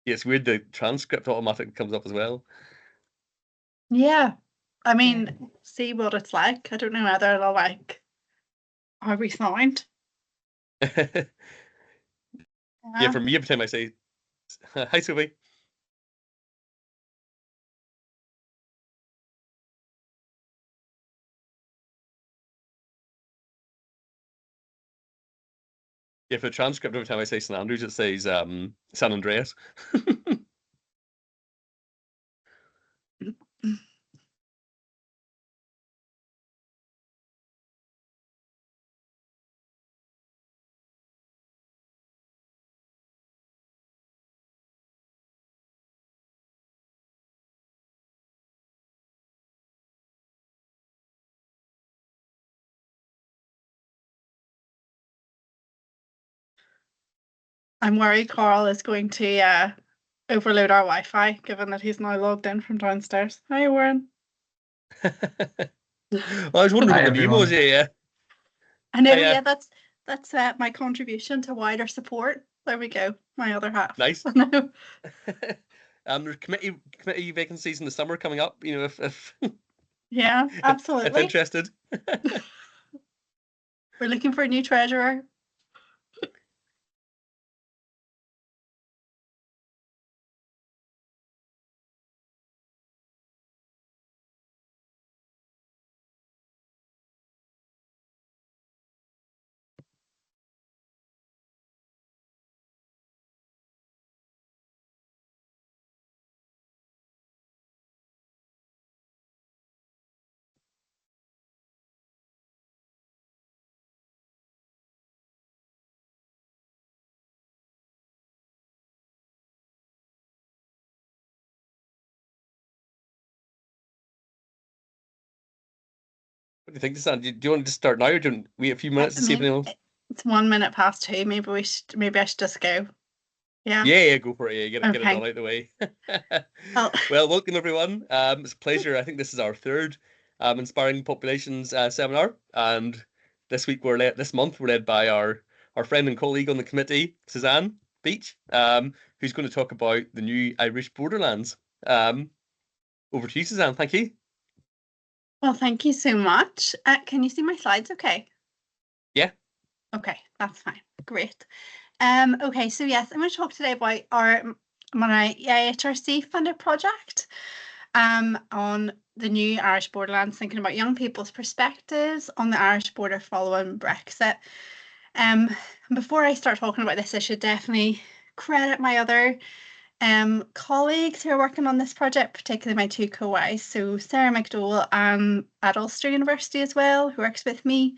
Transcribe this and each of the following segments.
Yeah, it's weird the transcript automatically comes up as well. Yeah. I mean, see what it's like. I don't know whether it'll like how we sound. Yeah, Yeah. for me, every time I say, hi, Sophie. Yeah, for the transcript, every time I say St Andrews, it says San Andreas. I'm worried Carl is going to overload our Wi-Fi, given that he's now logged in from downstairs. Hi, Warren. I was wondering Hi, what the meme was. everyone. Yeah, I know, yeah. yeah, that's my contribution to wider support. There we go, my other half. Nice. I know. There's committee vacancies in the summer coming up. You know, if Yeah, if absolutely. interested. We're looking for a new treasurer. What do you think, Suzanne? Do you want to start now, or do you want to wait a few minutes I to see if mean, anyone? it's 1 minute past 2. Maybe I should just go. Yeah. Yeah, yeah, go for it. Yeah, get it done Okay. out of the way. Oh, Well, welcome everyone. It's a pleasure. I think this is our third Inspiring Populations seminar, and this month we're led by our friend and colleague on the committee, Suzanne Beech, who's going to talk about the new Irish Borderlands. Over to you, Suzanne. Thank you. well, thank you so much. Can you see my slides? Okay. Yeah. Okay, that's fine. Great. Okay, so yes, I'm going to talk today about my AHRC funded project on the new Irish borderlands, thinking about young people's perspectives on the Irish border following Brexit. Before I start talking about this, I should definitely credit my other colleagues who are working on this project, particularly my two co-Ys. So Sarah McDowell at Ulster University as well, who works with me,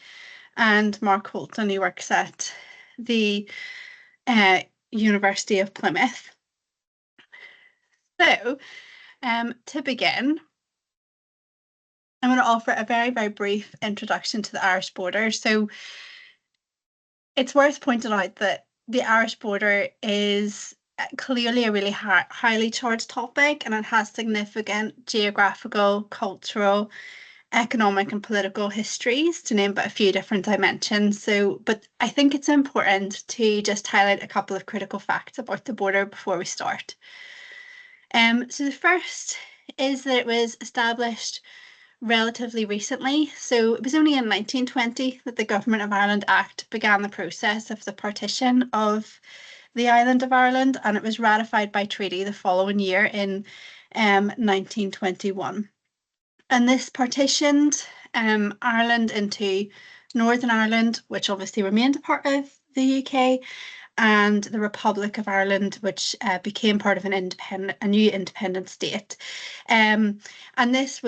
and Mark Holton, who works at the University of Plymouth. So, to begin, I'm going to offer a very, very brief introduction to the Irish border. So, it's worth pointing out that the Irish border is clearly a really highly charged topic, and it has significant geographical, cultural, economic and political histories, to name but a few different dimensions. So, but I think it's important to just highlight a couple of critical facts about the border before we start. So the first is that it was established relatively recently. So it was only in 1920 that the Government of Ireland Act began the process of the partition of the island of Ireland, and it was ratified by treaty the following year in 1921. And this partitioned Ireland into Northern Ireland, which obviously remained a part of the UK, and the Republic of Ireland, which became part of a new independent state. And this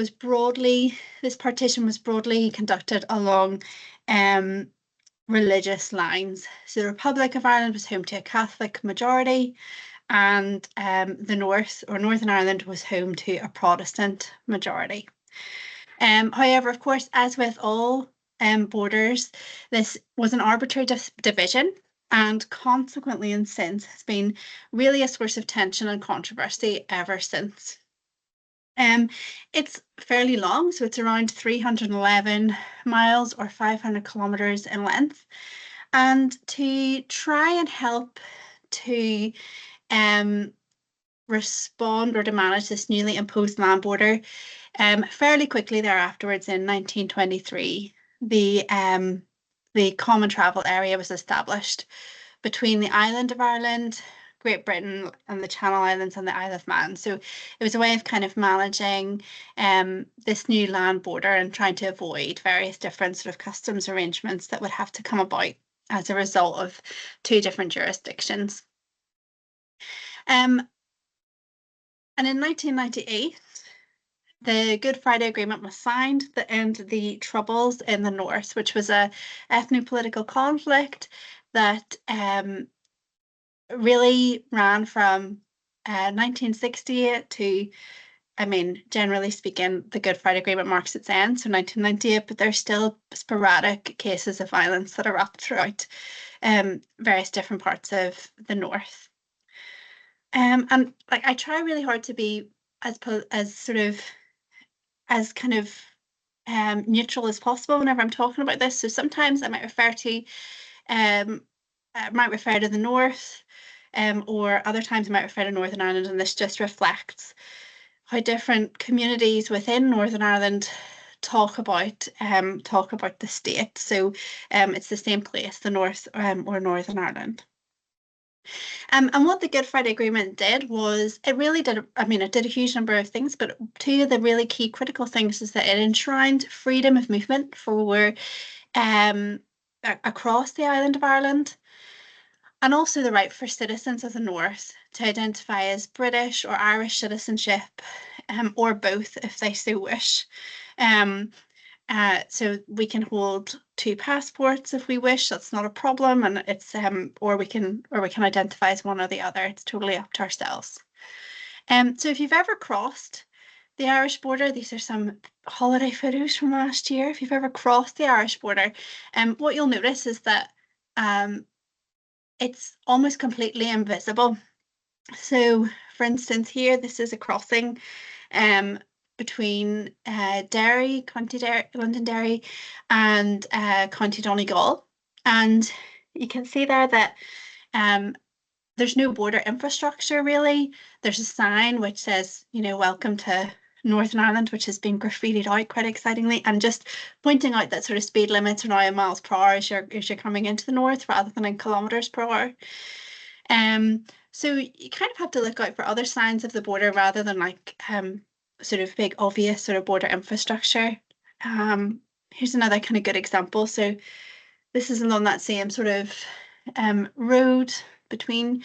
partition was broadly conducted along religious lines. So the Republic of Ireland was home to a Catholic majority, and the North or Northern Ireland was home to a Protestant majority. However, of course, as with all borders, this was an arbitrary division, and consequently and since has been really a source of tension and controversy ever since. It's fairly long, so it's around 311 miles or 500 kilometers in length. And to try and help to respond or to manage this newly imposed land border. Fairly quickly thereafterwards, in 1923, the Common Travel Area was established between the island of Ireland, Great Britain, and the Channel Islands and the Isle of Man. So it was a way of kind of managing this new land border and trying to avoid various different sort of customs arrangements that would have to come about as a result of two different jurisdictions. And in 1998, the Good Friday Agreement was signed that ended the Troubles in the North, which was a ethno-political conflict that really ran from 1968 to, I mean, generally speaking, the Good Friday Agreement marks its end, so 1998, but there's still sporadic cases of violence that erupt throughout various different parts of the North. And like I try really hard to be as sort of as kind of neutral as possible whenever I'm talking about this. So sometimes I might refer to the North, or other times I might refer to Northern Ireland, and this just reflects how different communities within Northern Ireland talk about the state. So it's the same place, the North or Northern Ireland. And what the Good Friday Agreement did was it really did, I mean, it did a huge number of things, but two of the really key critical things is that it enshrined freedom of movement for across the island of Ireland, and also the right for citizens of the North to identify as British or Irish citizenship, or both if they so wish. So we can hold two passports if we wish. That's not a problem, and it's or we can identify as one or the other. It's totally up to ourselves. So if you've ever crossed the Irish border, these are some holiday photos from last year. If you've ever crossed the Irish border, what you'll notice is that it's almost completely invisible. So, for instance, here this is a crossing between Derry, County Derry, Londonderry, and County Donegal, and you can see there that there's no border infrastructure really. There's a sign which says, you know, welcome to Northern Ireland, which has been graffitied out quite excitingly, and just pointing out that sort of speed limits are now in miles per hour as you're coming into the north rather than in kilometers per hour. So you kind of have to look out for other signs of the border rather than like sort of big obvious sort of border infrastructure. Here's another kind of good example. So this is along that same sort of road between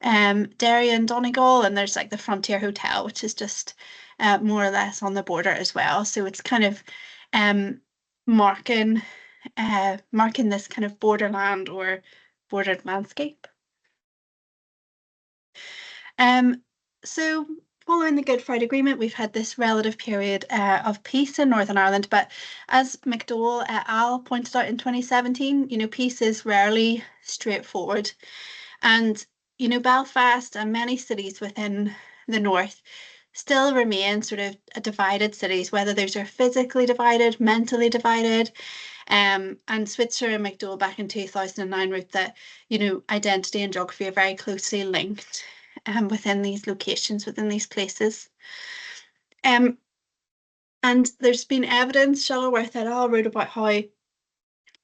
Derry and Donegal, and there's like the Frontier Hotel, which is just more or less on the border as well. So it's kind of marking this kind of borderland or bordered landscape. So following the Good Friday Agreement, we've had this relative period of peace in Northern Ireland, but as McDowell et al. Pointed out in 2017, you know, peace is rarely straightforward. And, you know, Belfast and many cities within the North still remain sort of divided cities, whether those are physically divided, mentally divided. And Switzer and McDowell back in 2009 wrote that, you know, identity and geography are very closely linked within these locations, within these places. And there's been evidence, Shuttleworth et al. Wrote about how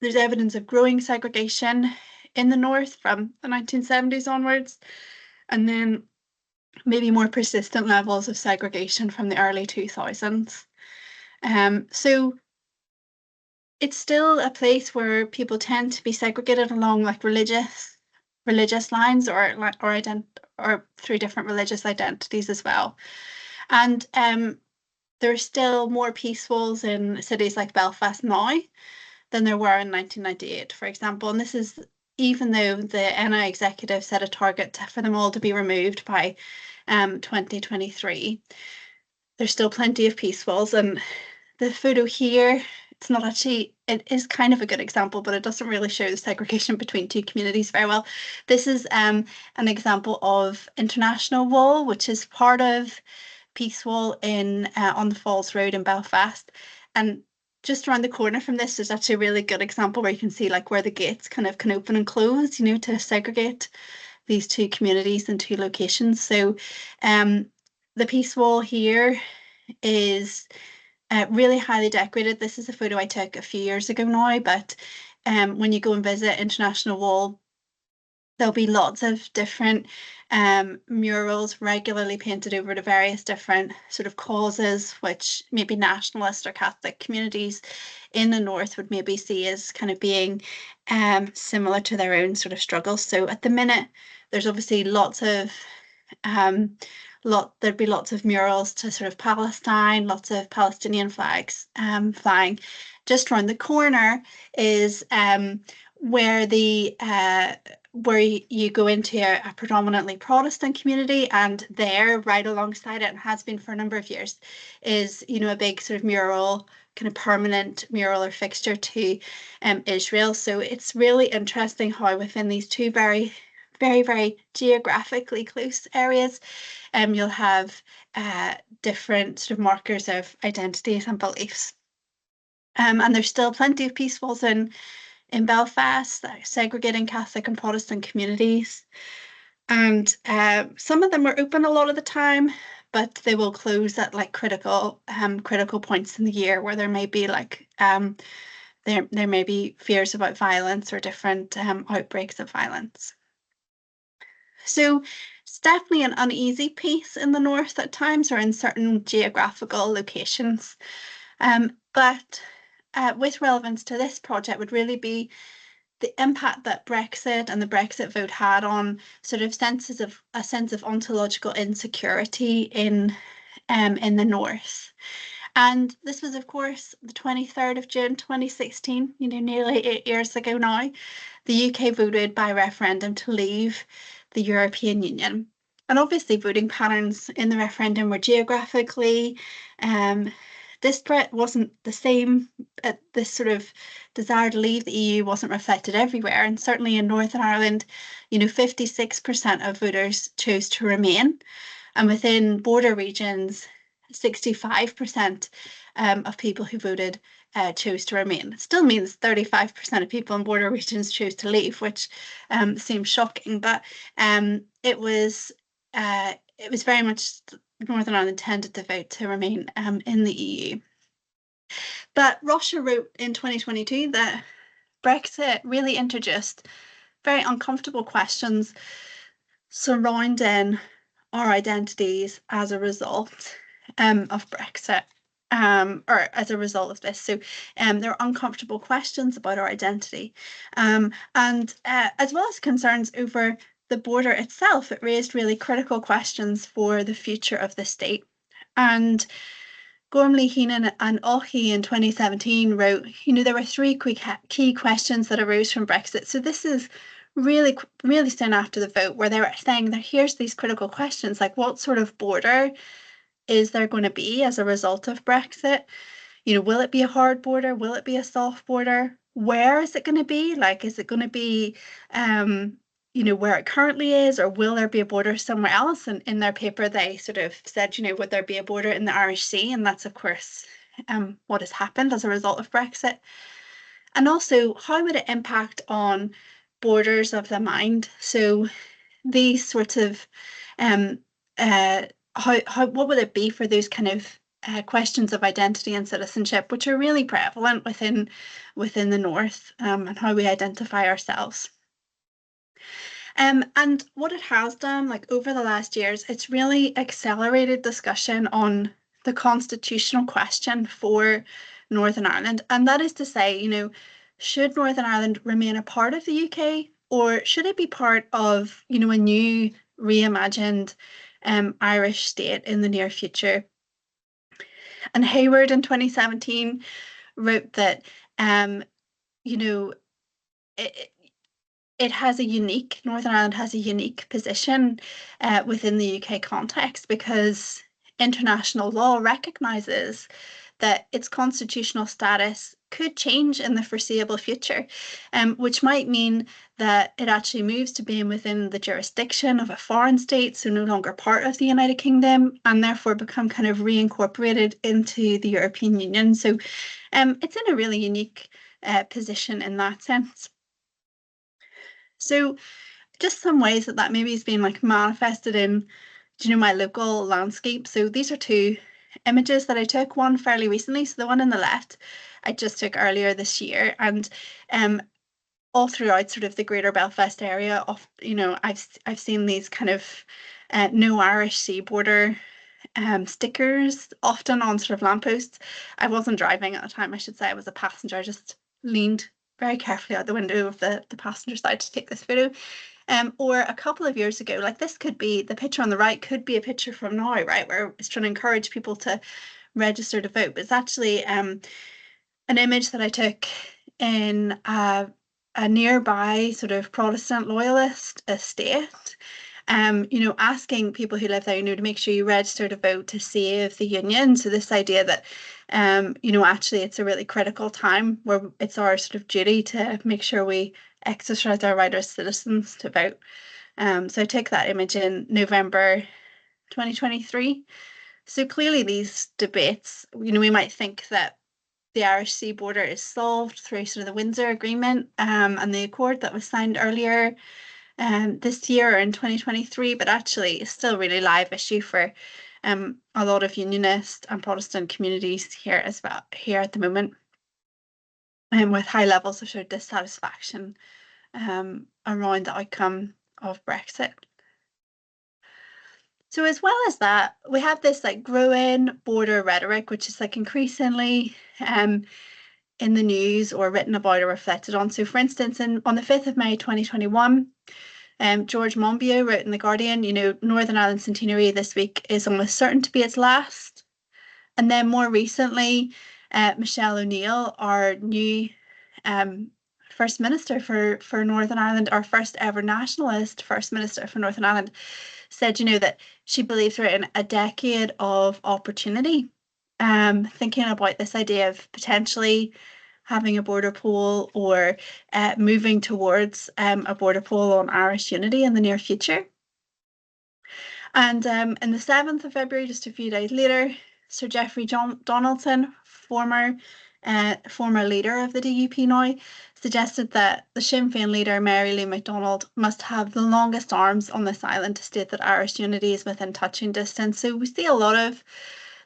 there's evidence of growing segregation in the North from the 1970s onwards, and then maybe more persistent levels of segregation from the early 2000s. So it's still a place where people tend to be segregated along like religious lines or through different religious identities as well. And there are still more peace walls in cities like Belfast now than there were in 1998, for example. And this is even though the NI executive set a target for them all to be removed by 2023. There's still plenty of peace walls, and the photo here, it's not actually, it is kind of a good example, but it doesn't really show the segregation between two communities very well. This is an example of International Wall, which is part of Peace Wall in on the Falls Road in Belfast. And just around the corner from this is actually a really good example where you can see like where the gates kind of can open and close, you know, to segregate these two communities and two locations. So the Peace Wall here is really highly decorated. This is a photo I took a few years ago now, but when you go and visit International Wall, there'll be lots of different murals regularly painted over to various different sort of causes, which maybe nationalist or Catholic communities in the North would maybe see as kind of being similar to their own sort of struggles. So at the minute, there's obviously there'd be lots of murals to sort of Palestine, lots of Palestinian flags flying. Just around the corner is where you go into a predominantly Protestant community, and there, right alongside it, and has been for a number of years, is, you know, a big sort of mural, kind of permanent mural or fixture to Israel. So it's really interesting how within these two very, very, very geographically close areas, you'll have different sort of markers of identities and beliefs. And there's still plenty of peace walls in Belfast, segregating Catholic and Protestant communities. And some of them are open a lot of the time, but they will close at like critical points in the year where there may be like there may be fears about violence or different outbreaks of violence. So it's definitely an uneasy piece in the North at times, or in certain geographical locations. But with relevance to this project would really be the impact that Brexit and the Brexit vote had on sort of a sense of ontological insecurity in the North. And this was, of course, the 23rd of June 2016, you know, nearly 8 years ago now. The UK voted by referendum to leave the European Union. And obviously voting patterns in the referendum were geographically disparate, wasn't the same. This sort of desire to leave the EU wasn't reflected everywhere. And certainly in Northern Ireland, you know, 56% of voters chose to remain. And within border regions, 65% of people who voted chose to remain. It still means 35% of people in border regions chose to leave, which seems shocking, but it was very much Northern Ireland tended to vote to remain in the EU. But Russia wrote in 2022 that Brexit really introduced very uncomfortable questions surrounding our identities as a result of Brexit, or as a result of this. So there are uncomfortable questions about our identity, and as well as concerns over the border itself. It raised really critical questions for the future of the state. And Gormley, Heenan and Ohi in 2017 wrote, you know, there were three key questions that arose from Brexit. So this is really, really soon after the vote, where they were saying that here's these critical questions, like what sort of border is there going to be as a result of Brexit? You know, will it be a hard border? Will it be a soft border? Where is it going to be? Like, is it going to be, you know, where it currently is, or will there be a border somewhere else? And in their paper, they sort of said, you know, would there be a border in the Irish Sea? And that's, of course, what has happened as a result of Brexit. And also, how would it impact on borders of the mind? So these sorts of, what would it be for those kind of questions of identity and citizenship, which are really prevalent within the North, and how we identify ourselves. And what it has done, like over the last years, it's really accelerated discussion on the constitutional question for Northern Ireland. And that is to say, you know, should Northern Ireland remain a part of the UK, or should it be part of, you know, a new reimagined Irish state in the near future? And Hayward in 2017 wrote that, you know, Northern Ireland has a unique position within the UK context, because international law recognises that its constitutional status could change in the foreseeable future, which might mean that it actually moves to being within the jurisdiction of a foreign state, so no longer part of the United Kingdom, and therefore become kind of reincorporated into the European Union. So it's in a really unique position in that sense. So just some ways that maybe has been like manifested in, my local landscape. So these are two images that I took, one fairly recently. So the one on the left I just took earlier this year, and all throughout sort of the greater Belfast area of, I've seen these kind of no Irish sea border stickers, often on sort of lampposts. I wasn't driving at the time, I should say. I was a passenger. I just leaned very carefully out the window of the passenger side to take this photo. Or a couple of years ago, like this could be, the picture on the right could be a picture from now, right, where it's trying to encourage people to register to vote. But it's actually an image that I took in a nearby sort of Protestant loyalist estate. Asking people who live there, to make sure you register to vote to save the union. So this idea that, actually it's a really critical time where it's our sort of duty to make sure we exercise our right as citizens to vote. So I took that image in November 2023. So clearly these debates, we might think that the Irish sea border is solved through sort of the Windsor Agreement and the accord that was signed earlier this year or in 2023, but actually it's still a really live issue for a lot of unionist and Protestant communities here as well, here at the moment, and with high levels of sort of dissatisfaction around the outcome of Brexit. So as well as that, we have this like growing border rhetoric, which is like increasingly in the news or written about or reflected on. So for instance, on the 5th of May 2021, George Monbiot wrote in The Guardian, Northern Ireland centenary this week is almost certain to be its last. And then more recently, Michelle O'Neill, our new First Minister for Northern Ireland, our first ever nationalist First Minister for Northern Ireland, said, that she believes we're in a decade of opportunity. Thinking about this idea of potentially having a border poll or moving towards a border poll on Irish unity in the near future. And in the 7th of February, just a few days later, Sir Geoffrey Donaldson, former leader of the DUP now, suggested that the Sinn Féin leader, Mary Lou McDonald, must have the longest arms on this island to state that Irish unity is within touching distance. So we see a lot of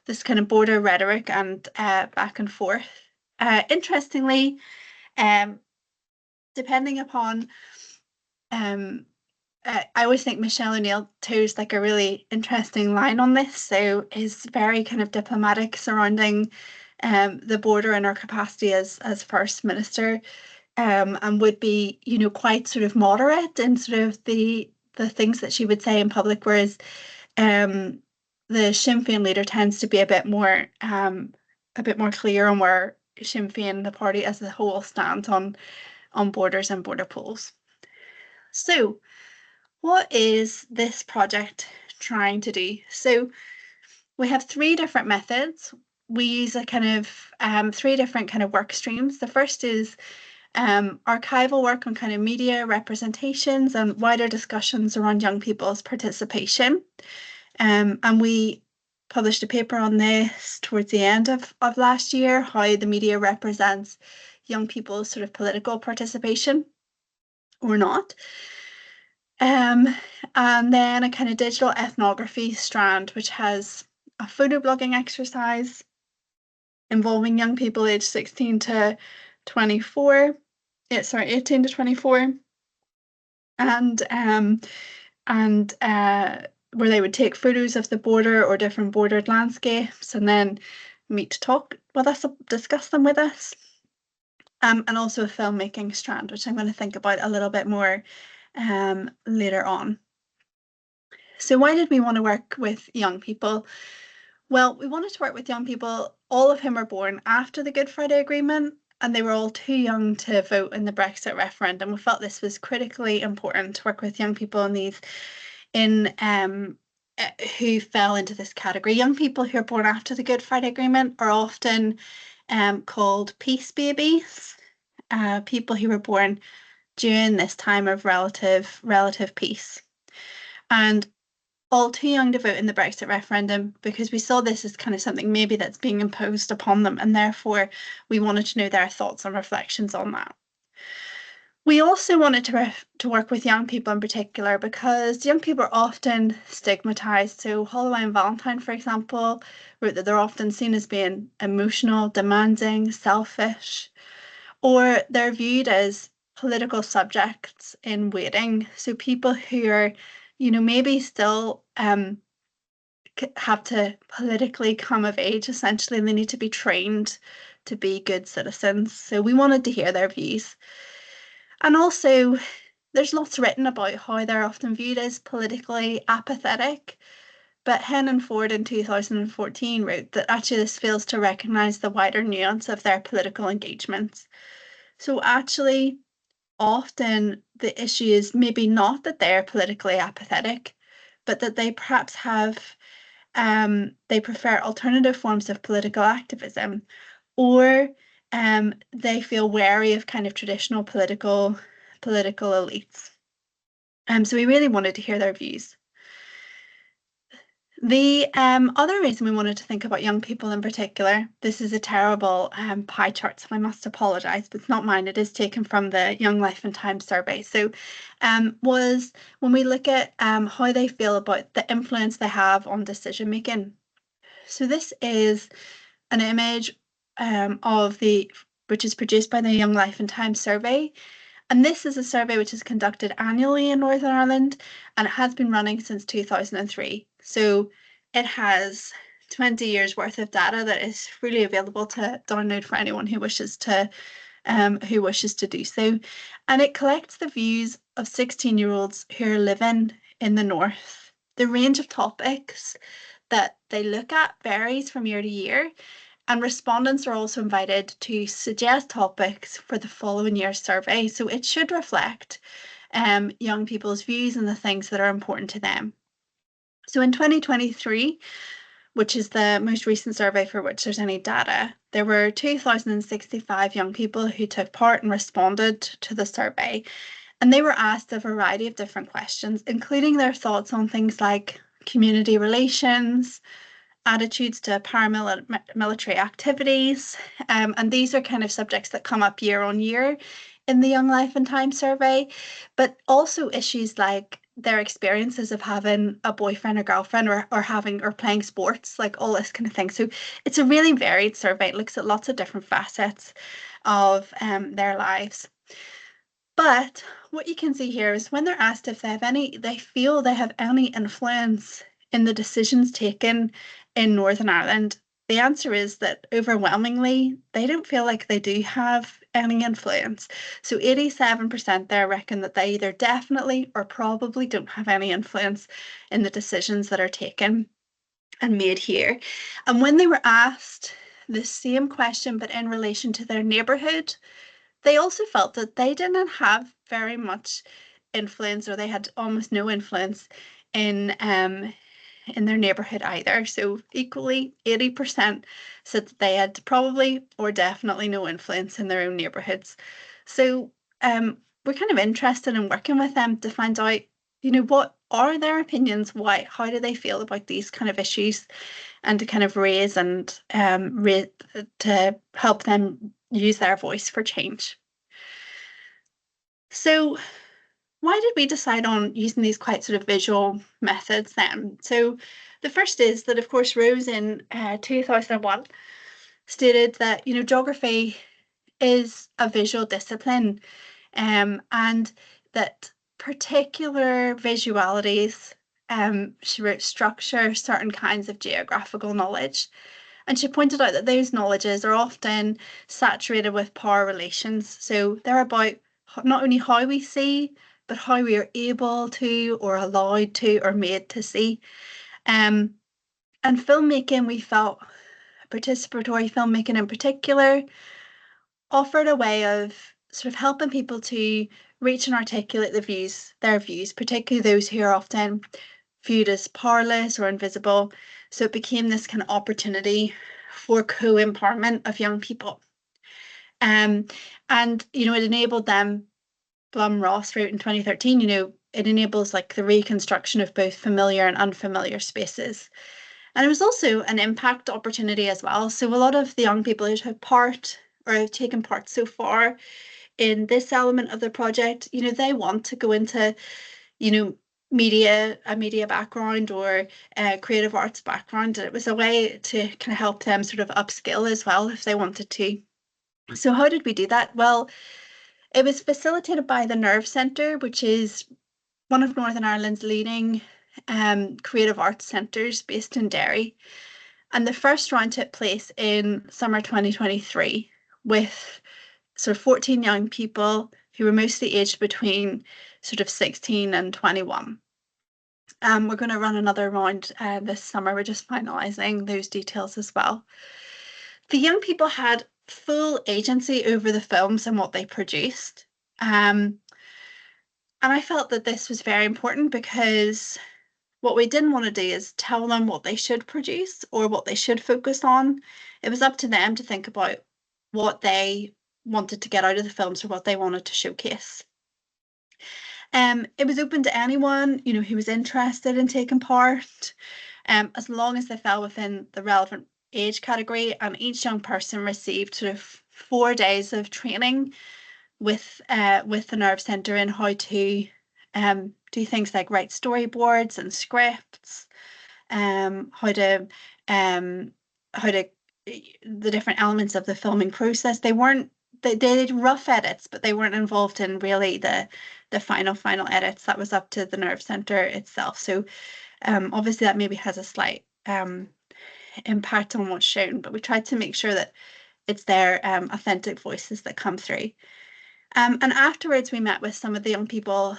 this kind of border rhetoric and back and forth. Interestingly, depending upon, I always think Michelle O'Neill toes like a really interesting line on this. So is very kind of diplomatic surrounding the border and her capacity as First Minister, and would be, quite sort of moderate in sort of the things that she would say in public, whereas the Sinn Féin leader tends to be a bit more clear on where Sinn Féin, the party as a whole, stands on borders and border polls. So what is this project trying to do? So we have three different methods. We use a kind of three different kind of work streams. The first is archival work on kind of media representations and wider discussions around young people's participation. And we published a paper on this towards the end of last year, how the media represents young people's sort of political participation or not. And then a kind of digital ethnography strand, which has a photo blogging exercise involving young people aged 18 to 24, and where they would take photos of the border or different bordered landscapes and then meet to talk with us, discuss them with us. And also a filmmaking strand, which I'm going to think about a little bit more later on. So why did we want to work with young people? Well, we wanted to work with young people, all of whom were born after the Good Friday Agreement, and they were all too young to vote in the Brexit referendum. We felt this was critically important to work with young people who fell into this category. Young people who are born after the Good Friday Agreement are often called peace babies, people who were born during this time of relative peace, and all too young to vote in the Brexit referendum, because we saw this as kind of something maybe that's being imposed upon them, and therefore we wanted to know their thoughts and reflections on that. We also wanted to work with young people in particular because young people are often stigmatized. So Holloway and Valentine, for example, wrote that they're often seen as being emotional, demanding, selfish, or they're viewed as political subjects in waiting. So people who are, maybe still have to politically come of age, essentially, and they need to be trained to be good citizens. So we wanted to hear their views. And also, there's lots written about how they're often viewed as politically apathetic. But Hen and Ford in 2014 wrote that actually this fails to recognise the wider nuance of their political engagements. So actually, often the issue is maybe not that they're politically apathetic, but that they perhaps they prefer alternative forms of political activism, or they feel wary of kind of traditional political elites. So we really wanted to hear their views. The other reason we wanted to think about young people in particular, this is a terrible pie chart, so I must apologise, but it's not mine. It is taken from the Young Life and Times survey. So was when we look at how they feel about the influence they have on decision making. So this is an image which is produced by the Young Life and Times survey. And this is a survey which is conducted annually in Northern Ireland, and it has been running since 2003. So it has 20 years worth of data that is freely available to download for anyone who wishes to do so. And it collects the views of 16-year-olds who are living in the north. The range of topics that they look at varies from year to year, and respondents are also invited to suggest topics for the following year's survey. So it should reflect young people's views and the things that are important to them. So in 2023, which is the most recent survey for which there's any data, there were 2,065 young people who took part and responded to the survey. And they were asked a variety of different questions, including their thoughts on things like community relations, attitudes to paramilitary activities. And these are kind of subjects that come up year on year in the Young Life and Time survey, but also issues like their experiences of having a boyfriend or girlfriend, or playing sports, like all this kind of thing. So it's a really varied survey. It looks at lots of different facets of their lives. But what you can see here is when they're asked if they feel they have any influence in the decisions taken in Northern Ireland, the answer is that overwhelmingly they don't feel like they do have any influence. So 87% there reckon that they either definitely or probably don't have any influence in the decisions that are taken and made here. And when they were asked the same question but in relation to their neighbourhood, they also felt that they didn't have very much influence, or they had almost no influence in their neighbourhood either. So equally, 80% said that they had probably or definitely no influence in their own neighbourhoods. So we're kind of interested in working with them to find out, what are their opinions? How do they feel about these kind of issues, and to kind of raise and to help them use their voice for change. So why did we decide on using these quite sort of visual methods then? So the first is that, of course, Rose in 2001 stated that, geography is a visual discipline, and that particular visualities, she wrote, structure certain kinds of geographical knowledge. And she pointed out that those knowledges are often saturated with power relations. So they're about not only how we see, but how we are able to, or allowed to, or made to see. And filmmaking, we felt, participatory filmmaking in particular, offered a way of sort of helping people to reach and articulate their views, particularly those who are often viewed as powerless or invisible. So it became this kind of opportunity for co-empowerment of young people. And, it enabled them, Blum Ross wrote in 2013, it enables like the reconstruction of both familiar and unfamiliar spaces. And it was also an impact opportunity as well. So a lot of the young people who have taken part so far in this element of the project, you know, they want to go into, you know, a media background or a creative arts background. And it was a way to kind of help them sort of upskill as well if they wanted to. So how did we do that? Well, it was facilitated by the Nerve Centre, which is one of Northern Ireland's leading creative arts centres based in Derry. And the first round took place in summer 2023 with sort of 14 young people who were mostly aged between sort of 16 and 21. We're going to run another round this summer. We're just finalising those details as well. The young people had full agency over the films and what they produced. And I felt that this was very important because what we didn't want to do is tell them what they should produce or what they should focus on. It was up to them to think about what they wanted to get out of the films or what they wanted to showcase. It was open to anyone, you know, who was interested in taking part, as long as they fell within the relevant age category, and each young person received sort of 4 days of training with the Nerve Centre in how to do things like write storyboards and scripts, how to the different elements of the filming process. They did rough edits, but they weren't involved in really the final edits. That was up to the Nerve Centre itself. So obviously that maybe has a slight impact on what's shown, but we tried to make sure that it's their authentic voices that come through. And afterwards we met with some of the young people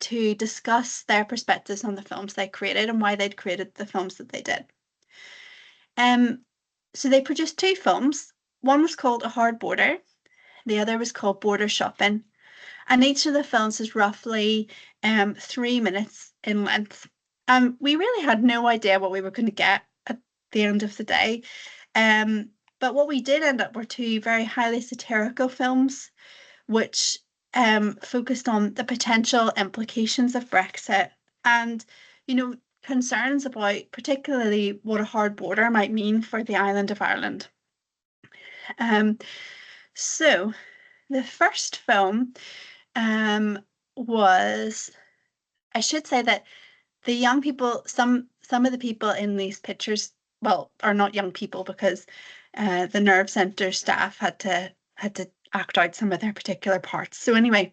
to discuss their perspectives on the films they created and why they'd created the films that they did. So they produced 2 films. One was called A Hard Border. The other was called Border Shopping. And each of the films is roughly 3 minutes in length. We really had no idea what we were going to get at the end of the day. But what we did end up were 2 very highly satirical films, which focused on the potential implications of Brexit and, you know, concerns about particularly what a hard border might mean for the island of Ireland. So the first film was, I should say that the young people, some of the people in these pictures, well, are not young people because the Nerve Centre staff had to act out some of their particular parts. So anyway,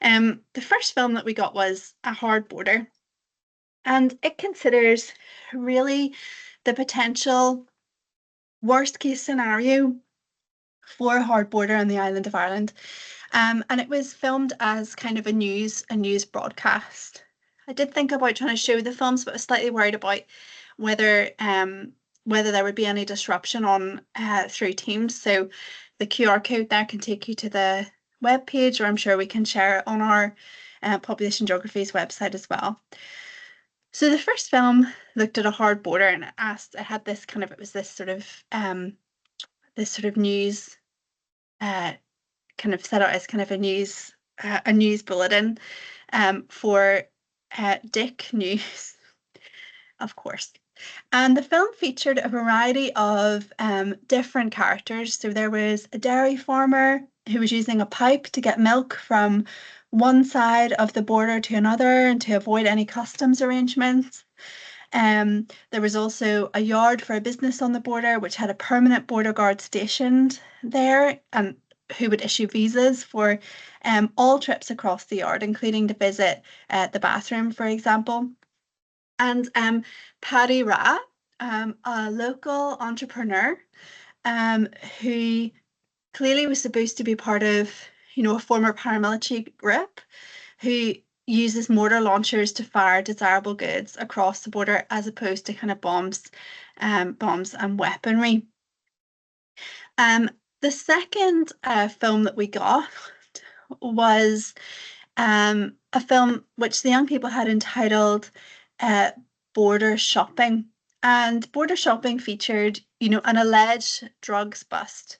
the first film that we got was A Hard Border, and it considers really the potential worst case scenario for a hard border on the island of Ireland. And it was filmed as kind of a news broadcast. I did think about trying to show the films, but I was slightly worried about whether there would be any disruption on through Teams. So the QR code there can take you to the web page, or I'm sure we can share it on our Population Geography's website as well. So the first film looked at a hard border, and it had this kind of, it was this sort of news kind of set out as kind of a news bulletin for Dick News, of course. And the film featured a variety of different characters. So there was a dairy farmer who was using a pipe to get milk from one side of the border to another and to avoid any customs arrangements. There was also a yard for a business on the border, which had a permanent border guard stationed there, and who would issue visas for all trips across the yard, including to visit the bathroom, for example. And Paddy Ra, a local entrepreneur who clearly was supposed to be part of, you know, a former paramilitary group who uses mortar launchers to fire desirable goods across the border as opposed to kind of bombs and weaponry. The second film that we got was a film which the young people had entitled Border Shopping. And Border Shopping featured, you know, an alleged drugs bust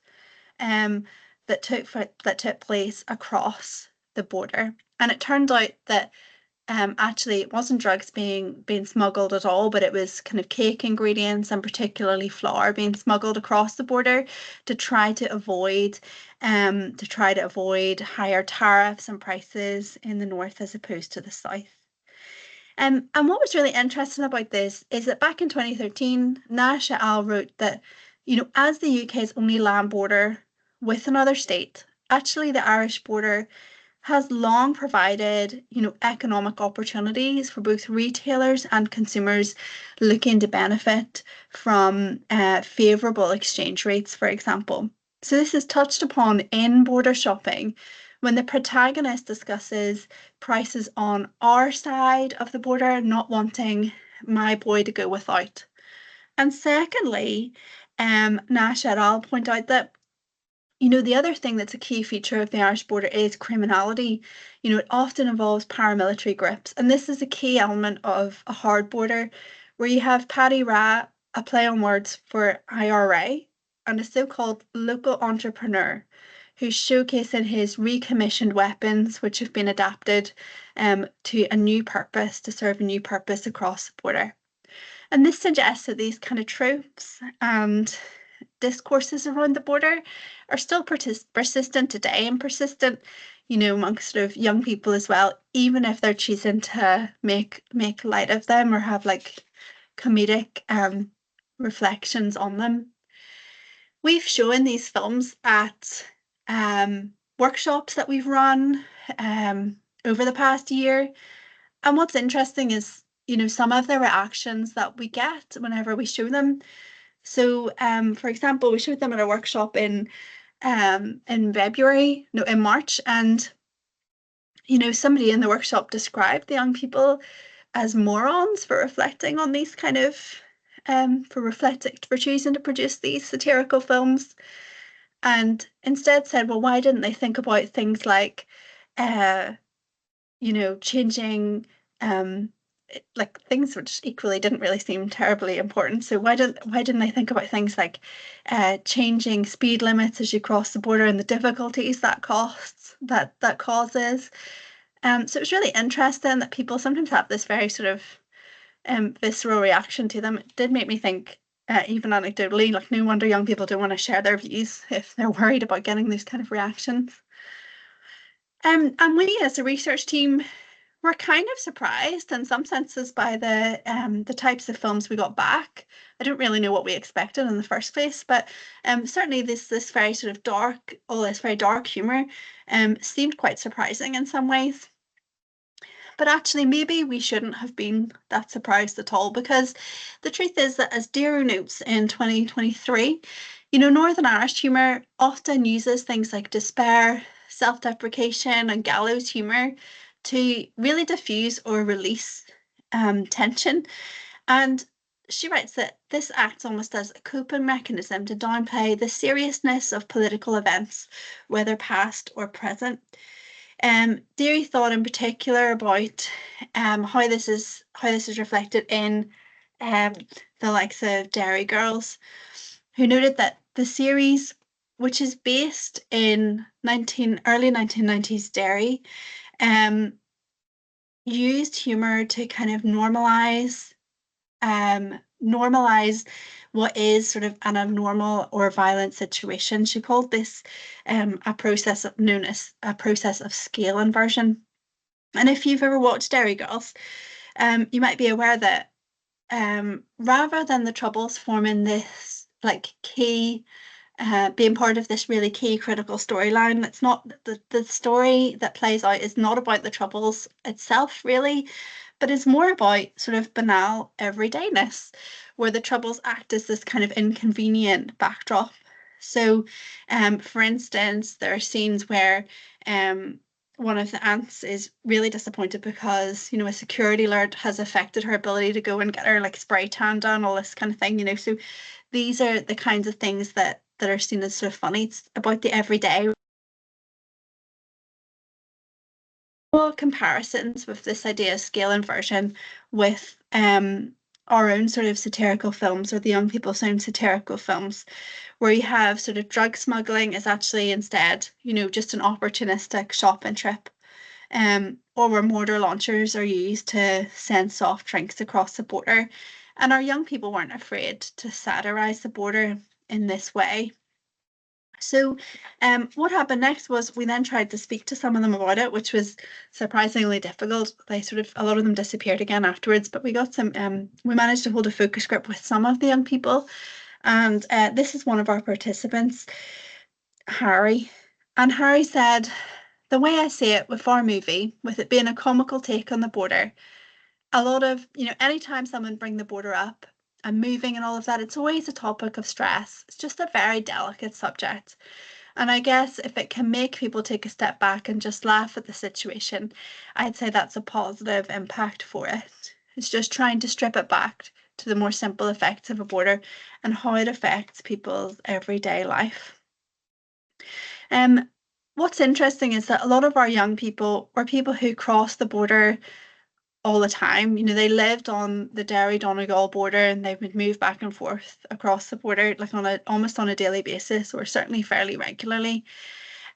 that took place across the border. And it turned out that actually it wasn't drugs being smuggled at all, but it was kind of cake ingredients and particularly flour being smuggled across the border to try to avoid higher tariffs and prices in the north as opposed to the south. And what was really interesting about this is that back in 2013, Nash et al. Wrote that, as the UK's only land border with another state, actually the Irish border has long provided, economic opportunities for both retailers and consumers looking to benefit from favourable exchange rates, for example. So this is touched upon in border shopping when the protagonist discusses prices on our side of the border, not wanting my boy to go without. And secondly, Nash et al. Point out that the other thing that's a key feature of the Irish border is criminality. It often involves paramilitary groups, and this is a key element of a hard border where you have Paddy Ra, a play on words for IRA, and a so-called local entrepreneur who's showcasing his recommissioned weapons, which have been adapted to a new purpose, to serve a new purpose across the border. And this suggests that these kind of tropes and discourses around the border are still persistent today and persistent, amongst sort of young people as well, even if they're choosing to make light of them or have like comedic reflections on them. We've shown these films at workshops that we've run over the past year. And what's interesting is, some of the reactions that we get whenever we show them. So, for example, we showed them at a workshop in March, and somebody in the workshop described the young people as morons for reflecting on these kind of for choosing to produce these satirical films, and instead said, well, why didn't they think about things like changing like things which equally didn't really seem terribly important. So why didn't they think about things like changing speed limits as you cross the border and the difficulties that causes? So it was really interesting that people sometimes have this very sort of visceral reaction to them. It did make me think, even anecdotally, like no wonder young people don't want to share their views if they're worried about getting these kind of reactions. And we as a research team were kind of surprised in some senses by the types of films we got back. I don't really know what we expected in the first place, but certainly this very sort of dark, all this very dark humour seemed quite surprising in some ways. But actually, maybe we shouldn't have been that surprised at all, because the truth is that, as Dero notes in 2023, Northern Irish humour often uses things like despair, self-deprecation, and gallows humour to really diffuse or release tension. And she writes that this acts almost as a coping mechanism to downplay the seriousness of political events, whether past or present. Deary thought in particular about how this is reflected in the likes of Derry Girls, who noted that the series, which is based in early 1990s Derry, used humor to kind of normalize what is sort of an abnormal or violent situation. She called this a process known as a process of scale inversion. And if you've ever watched Derry Girls, you might be aware that rather than the Troubles forming this like key being part of this really key critical storyline, it's not the story that plays out is not about the Troubles itself really, but is more about sort of banal everydayness, where the Troubles act as this kind of inconvenient backdrop. So, for instance, there are scenes where one of the aunts is really disappointed because, a security alert has affected her ability to go and get her like spray tan done, all this kind of thing, So these are the kinds of things that are seen as sort of funny. It's about the everyday. Comparisons with this idea of scale inversion with our own sort of satirical films, or the young people's own satirical films, where you have sort of drug smuggling is actually instead, just an opportunistic shopping trip. or where mortar launchers are used to send soft drinks across the border. And our young people weren't afraid to satirize the border in this way. So what happened next was we then tried to speak to some of them about it, which was surprisingly difficult. A lot of them disappeared again afterwards, but we managed to hold a focus group with some of the young people. And this is one of our participants, Harry. And Harry said, the way I see it with our movie, with it being a comical take on the border, a lot of, anytime someone bring the border up and moving and all of that, it's always a topic of stress. It's just a very delicate subject. And I guess if it can make people take a step back and just laugh at the situation, I'd say that's a positive impact for it. It's just trying to strip it back to the more simple effects of a border and how it affects people's everyday life. What's interesting is that a lot of our young people were people who cross the border all the time. They lived on the Derry-Donegal border and they would move back and forth across the border like almost on a daily basis, or certainly fairly regularly.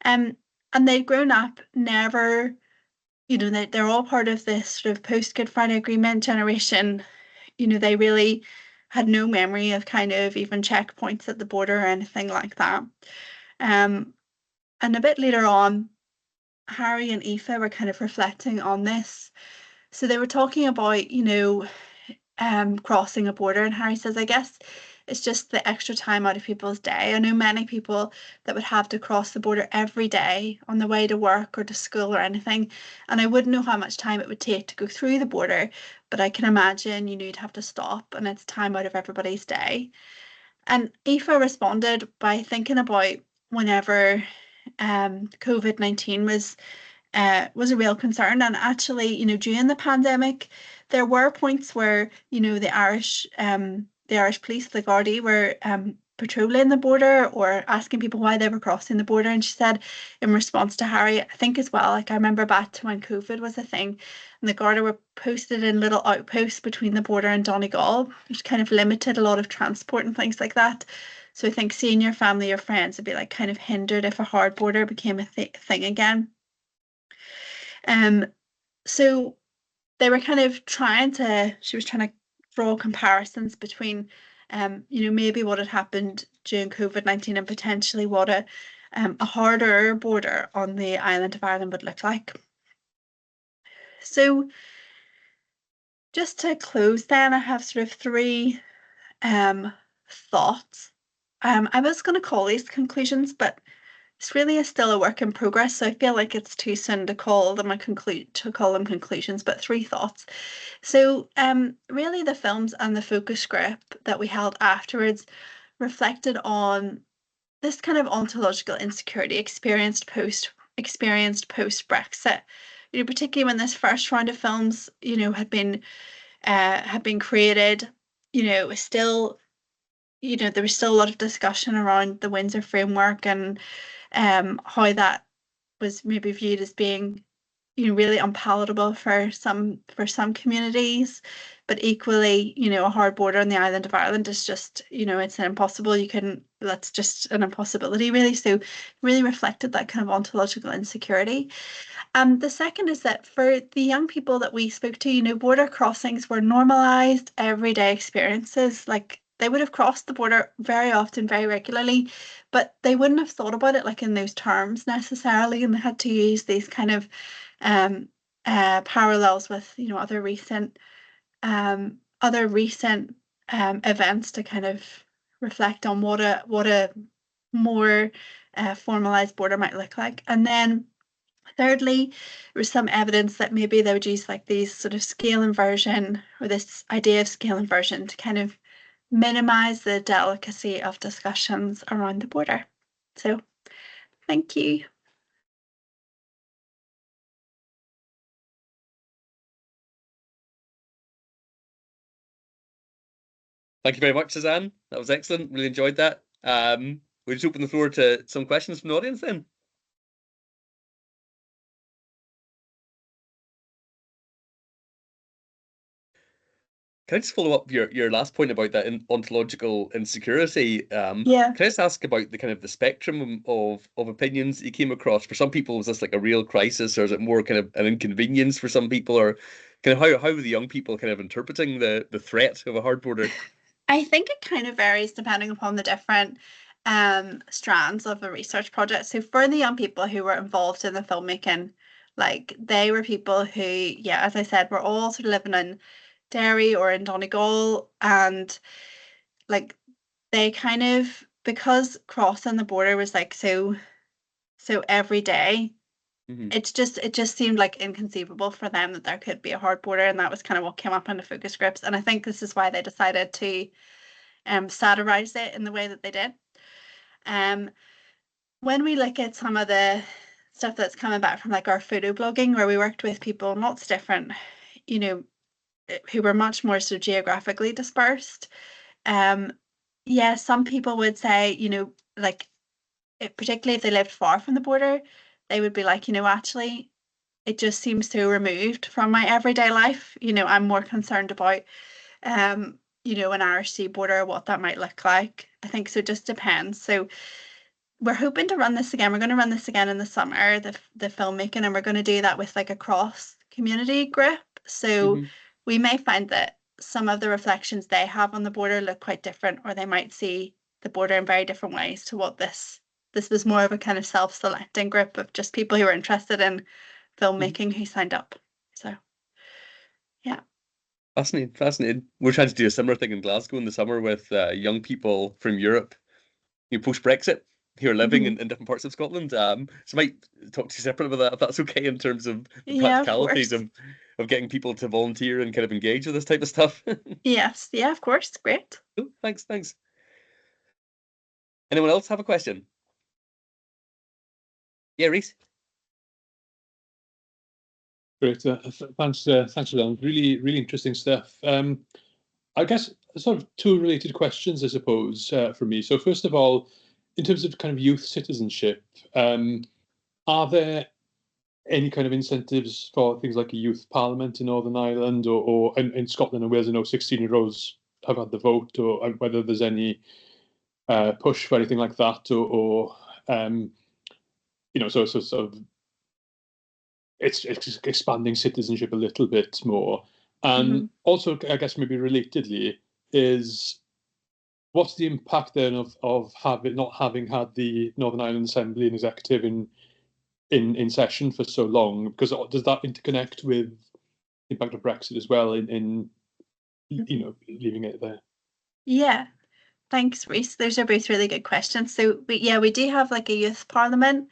And they'd grown up never, they're all part of this sort of post-Good Friday Agreement generation. They really had no memory of kind of even checkpoints at the border or anything like that. And a bit later on, Harry and Aoife were kind of reflecting on this. So they were talking about, crossing a border, and Harry says, I guess it's just the extra time out of people's day. I know many people that would have to cross the border every day on the way to work or to school or anything, and I wouldn't know how much time it would take to go through the border, but I can imagine, you'd have to stop, and it's time out of everybody's day. And Aoife responded by thinking about whenever COVID-19 was a real concern. And actually, during the pandemic, there were points where, the Irish police, the Gardaí, were patrolling the border or asking people why they were crossing the border. And she said, in response to Harry, I think as well, like I remember back to when COVID was a thing, and the Garda were posted in little outposts between the border and Donegal, which kind of limited a lot of transport and things like that. So I think seeing your family or friends would be like kind of hindered if a hard border became a thing again. So they were kind of she was trying to draw comparisons between, maybe what had happened during COVID-19 and potentially what a harder border on the island of Ireland would look like. So just to close then, I have sort of three thoughts. I was going to call these conclusions, but it's really still a work in progress, so I feel like it's too soon to call them conclusions, but three thoughts. So really the films and the focus group that we held afterwards reflected on this kind of ontological insecurity experienced post Brexit. Particularly when this first round of films, had been created, still, there was still a lot of discussion around the Windsor framework and how that was maybe viewed as being, really unpalatable for some communities, but equally, a hard border on the island of Ireland is just, it's that's just an impossibility really. So really reflected that kind of ontological insecurity. And the second is that for the young people that we spoke to, border crossings were normalized everyday experiences. Like they would have crossed the border very often, very regularly, but they wouldn't have thought about it like in those terms necessarily, and they had to use these kind of parallels with other recent events to kind of reflect on what a more formalized border might look like. And then thirdly, there was some evidence that maybe they would use like these sort of scale inversion, or this idea of scale inversion, to kind of minimize the delicacy of discussions around the border. So thank you. Thank you very much, Suzanne. That was excellent. Really enjoyed that. We'll just open the floor to some questions from the audience then. Can I just follow up your last point about that ontological insecurity? Yeah. Can I just ask about the kind of the spectrum of opinions you came across? For some people, was this like a real crisis, or is it more kind of an inconvenience for some people, or kind of how were the young people kind of interpreting the threat of a hard border? I think it kind of varies depending upon the different strands of the research project. So for the young people who were involved in the filmmaking, like they were people who, yeah, as I said, were all sort of living in Derry or in Donegal, and like they kind of, because crossing the border was like so every day, Hmm. it just seemed like inconceivable for them that there could be a hard border, and that was kind of what came up in the focus groups. And I think this is why they decided to satirize it in the way that they did. Um, when we look at some of the stuff that's coming back from like our photo blogging, where we worked with people in lots of different, you know, who were much more so geographically dispersed. Um, yeah, some people would say, like particularly if they lived far from the border, they would be like, actually, it just seems so removed from my everyday life. I'm more concerned about an AHRC border, what that might look like. I think so. It just depends. So we're hoping to run this again. We're going to run this again in the summer, the filmmaking, and we're going to do that with like a cross community group. So Hmm. we may find that some of the reflections they have on the border look quite different, or they might see the border in very different ways to what this was more of a kind of self-selecting group of just people who were interested in Hmm. filmmaking who signed up. So yeah. Fascinating, fascinating. We're trying to do a similar thing in Glasgow in the summer with young people from Europe, post Brexit, who are living Mhm. in different parts of Scotland. So I might talk to you separate about that if that's okay in terms of the Yeah, of practicalities course. of getting people to volunteer and kind of engage with this type of stuff. Yes, yeah, of course. Great. Cool, thanks, thanks. Anyone else have a question? Yeah, Reese. Great. Thanks, Suzanne. Really, really interesting stuff. I guess sort of two related questions, I suppose, for me. So first of all, in terms of kind of youth citizenship, are there any kind of incentives for things like a youth parliament in Northern Ireland or in Scotland and Wales? I know 16-year-olds have had the vote, or whether there's any push for anything like that, or so sort of it's expanding citizenship a little bit more. And Mhm. also, I guess maybe relatedly, is what's the impact then of having not having had the Northern Ireland Assembly and Executive in session for so long? Because does that interconnect with the impact of Brexit as well in leaving it there? Yeah. Thanks, Reese. Those are both really good questions. So we do have like a youth parliament,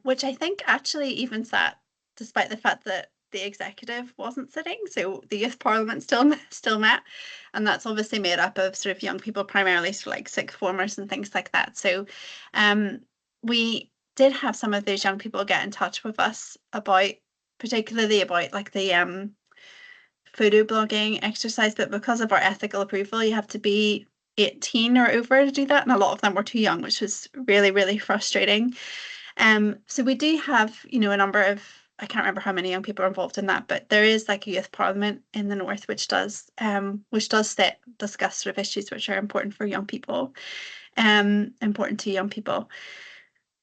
which I think actually even sat despite the fact that the executive wasn't sitting. So the youth parliament still met, and that's obviously made up of sort of young people, primarily sort of like sixth formers and things like that. So, we did have some of those young people get in touch with us about, particularly about like the photo blogging exercise, but because of our ethical approval, you have to be 18 or over to do that, and a lot of them were too young, which was really, really frustrating. So we do have, a number of, I can't remember how many young people are involved in that, but there is like a youth parliament in the north which does discuss sort of issues which are important for young people, important to young people.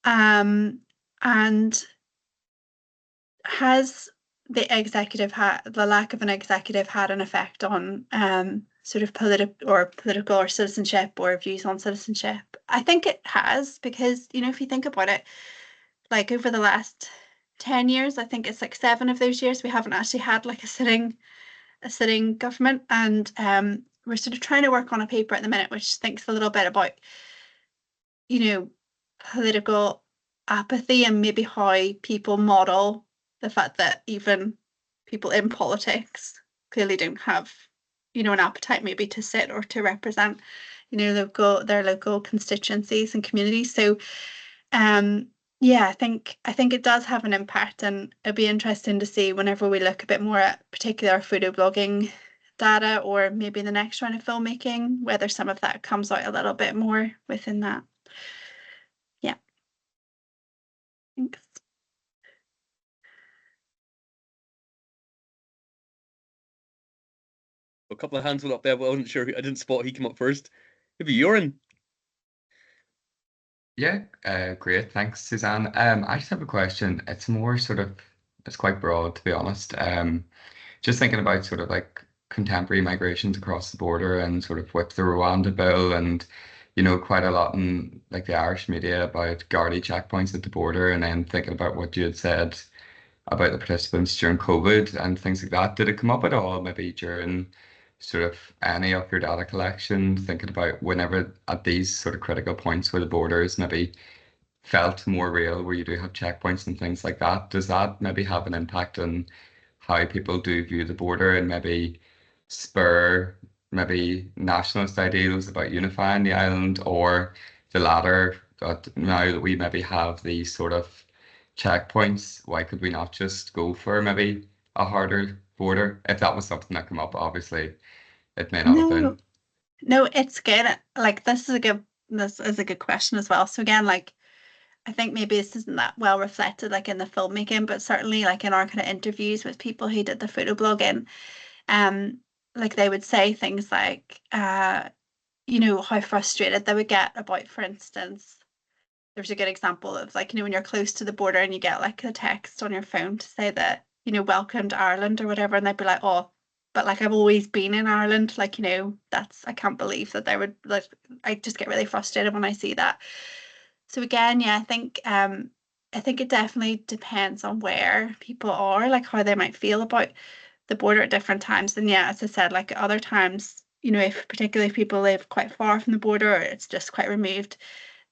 And has the lack of an executive had an effect on sort of political or citizenship or views on citizenship? I think it has, because if you think about it, like over the last 10 years, I think it's like 7 of those years we haven't actually had like a sitting government, and we're sort of trying to work on a paper at the minute which thinks a little bit about you know political apathy and maybe how people model the fact that even people in politics clearly don't have an appetite maybe to sit or to represent their local constituencies and communities. So um yeah, I think it does have an impact, and it'd be interesting to see whenever we look a bit more at particular photo blogging data, or maybe the next round of filmmaking, whether some of that comes out a little bit more within that. Yeah, thanks. A couple of hands went up there, but I wasn't sure. I didn't spot who came up first. Maybe Joran. Yeah, great. Thanks, Suzanne. I just have a question. It's more sort of, it's quite broad, to be honest. Just thinking about sort of like contemporary migrations across the border and sort of with the Rwanda bill and, quite a lot in like the Irish media about Gardaí checkpoints at the border, and then thinking about what you had said about the participants during COVID and things like that. Did it come up at all, maybe during sort of any of your data collection, thinking about whenever at these sort of critical points where the borders maybe felt more real, where you do have checkpoints and things like that? Does that maybe have an impact on how people do view the border and maybe spur maybe nationalist ideals about unifying the island, or the latter, that now that we maybe have these sort of checkpoints, why could we not just go for maybe a harder border? If that was something that came up, obviously it may not have been. No, it's good. Like this is a good question as well. So again, like I think maybe this isn't that well reflected like in the filmmaking, but certainly like in our kind of interviews with people who did the photo blogging, like they would say things like how frustrated they would get about, for instance, there's a good example of like, when you're close to the border and you get like a text on your phone to say that, welcome to Ireland or whatever, and they'd be like, oh, but like I've always been in Ireland, like, I can't believe that they would, like, I just get really frustrated when I see that. So again, yeah, I think it definitely depends on where people are, like how they might feel about the border at different times. And yeah, as I said, like other times, if particularly if people live quite far from the border or it's just quite removed,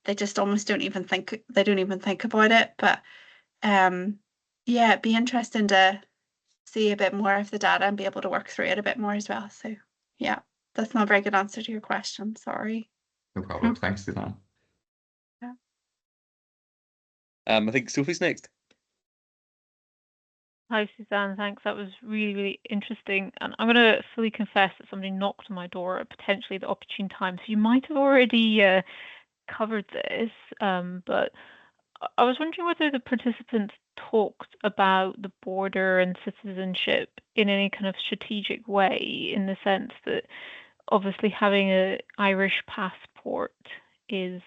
they just almost don't even think about it. But yeah, it'd be interesting to see a bit more of the data and be able to work through it a bit more as well. So yeah, that's not a very good answer to your question. Sorry. No problem. Thanks, Suzanne. Yeah. I think Sophie's next. Hi, Suzanne. Thanks. That was really, really interesting. And I'm going to fully confess that somebody knocked on my door at potentially the opportune time. So you might have already covered this, but I was wondering whether the participants talked about the border and citizenship in any kind of strategic way, in the sense that obviously having an Irish passport is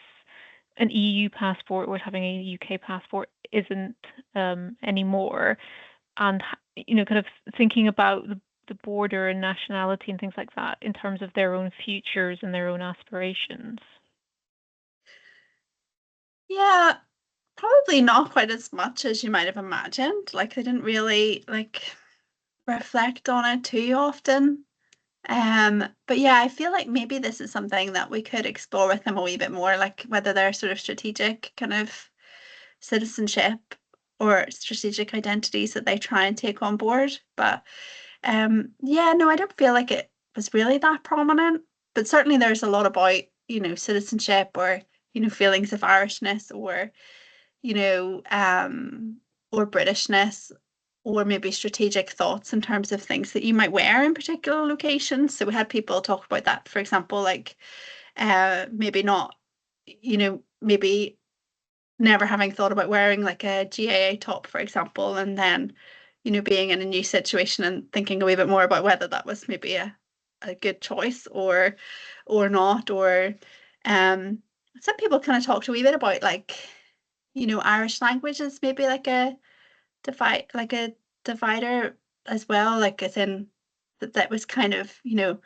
an EU passport, whereas having a UK passport isn't anymore. And kind of thinking about the border and nationality and things like that in terms of their own futures and their own aspirations. Yeah, probably not quite as much as you might have imagined. Like they didn't really like reflect on it too often. But yeah, I feel like maybe this is something that we could explore with them a wee bit more, like whether they're sort of strategic kind of citizenship or strategic identities that they try and take on board. But yeah, no, I don't feel like it was really that prominent. But certainly there's a lot about, citizenship or, feelings of Irishness or, or Britishness, or maybe strategic thoughts in terms of things that you might wear in particular locations. So we had people talk about that, for example, like maybe not, maybe never having thought about wearing like a GAA top, for example, and then, being in a new situation and thinking a wee bit more about whether that was maybe a good choice or not. Or some people kind of talked a wee bit about like, Irish language is maybe like a divider as well, like as in that was kind of, I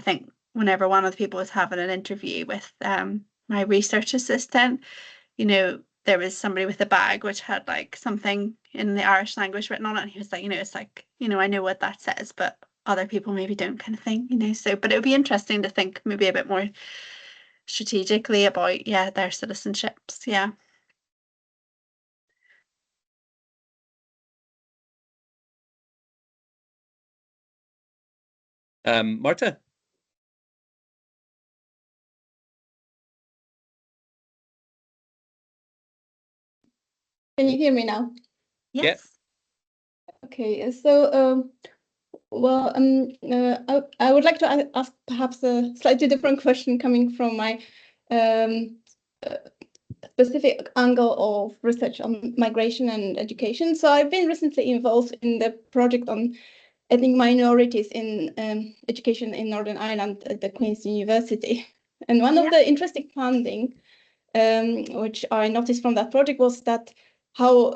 think whenever one of the people was having an interview with my research assistant, there was somebody with a bag which had like something in the Irish language written on it, and he was like, it's like, I know what that says, but other people maybe don't, kind of thing, so. But it would be interesting to think maybe a bit more strategically about their citizenships. Marta. Can you hear me now? Yes. Okay, so well, I would like to ask perhaps a slightly different question coming from my specific angle of research on migration and education. So I've been recently involved in the project on ethnic minorities in education in Northern Ireland at the Queen's University. And one of the interesting findings, which I noticed from that project, was that how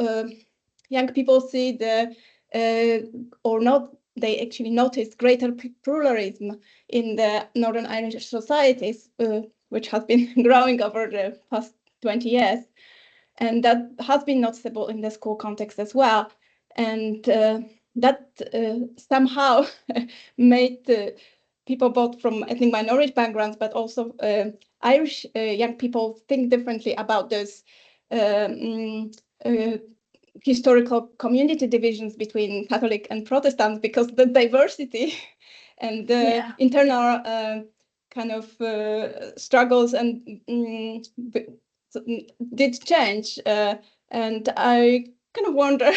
young people see the they actually notice greater pluralism in the Northern Irish societies, which has been growing over the past 20 years. And that has been noticeable in the school context as well. And that somehow made people both from ethnic minority backgrounds, but also Irish young people think differently about those historical community divisions between Catholic and Protestant, because the diversity and the internal kind of struggles and did change. And I kind of wonder,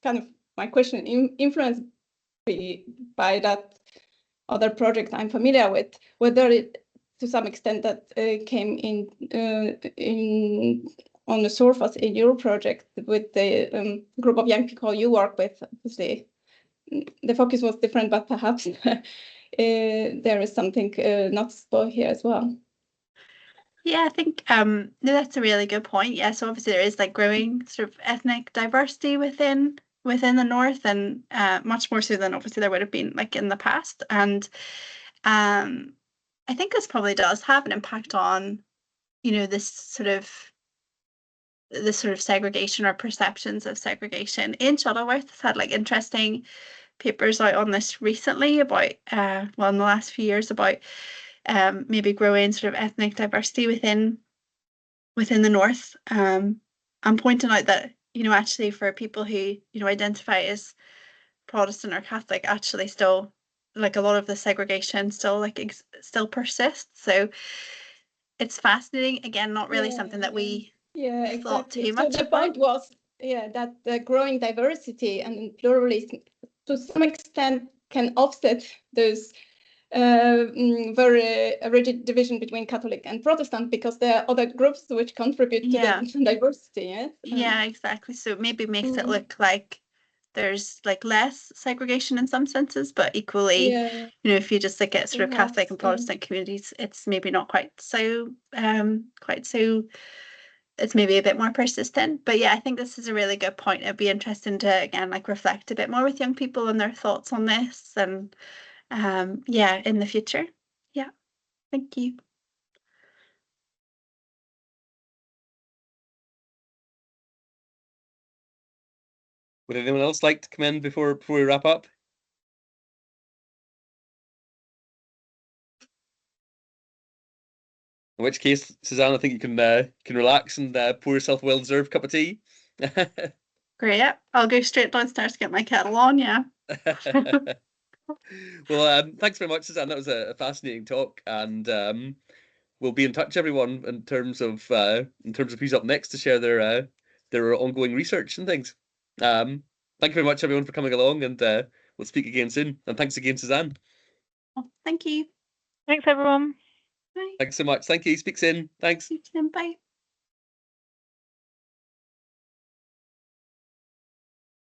kind of my question influenced by that other project I'm familiar with, whether it to some extent that came in on the surface in your project with the group of young people you work with. Obviously, the focus was different, but perhaps there is something noticeable here as well. Yeah, I think no, that's a really good point. Yeah, so obviously there is like growing sort of ethnic diversity within the North, and much more so than obviously there would have been like in the past. And I think this probably does have an impact on, you know, this sort of segregation or perceptions of segregation. In Shuttleworth has had like interesting papers out on this recently about well, in the last few years, about maybe growing sort of ethnic diversity within the North, and pointing out that, you know, actually for people who, you know, identify as Protestant or Catholic, actually still like a lot of the segregation still like still persists. So it's fascinating. Again, not really something that we thought too much So the about. point was that the growing diversity and pluralism to some extent can offset those very rigid division between Catholic and Protestant, because there are other groups which contribute to the diversity. Yes? Yeah, exactly. So it maybe makes it look like there's like less segregation in some senses, but equally, you know, if you just look at sort of Catholic and Protestant communities, it's maybe not quite so it's maybe a bit more persistent. But yeah, I think this is a really good point. It'd be interesting to again like reflect a bit more with young people and their thoughts on this, and yeah, in the future. Yeah, thank you. Would anyone else like to come in before we wrap up? In which case, Suzanne, I think you can relax and pour yourself a well-deserved cup of tea. Great. I'll go straight downstairs to get my kettle on. Yeah. Well, thanks very much, Suzanne. That was a fascinating talk, and we'll be in touch, everyone, in terms of who's up next to share their ongoing research and things. Thank you very much, everyone, for coming along, and we'll speak again soon. And thanks again, Suzanne. Oh, thank you. Thanks, everyone. Bye. Thanks so much. Thank you. Speak soon. Thanks. Speak soon. Bye.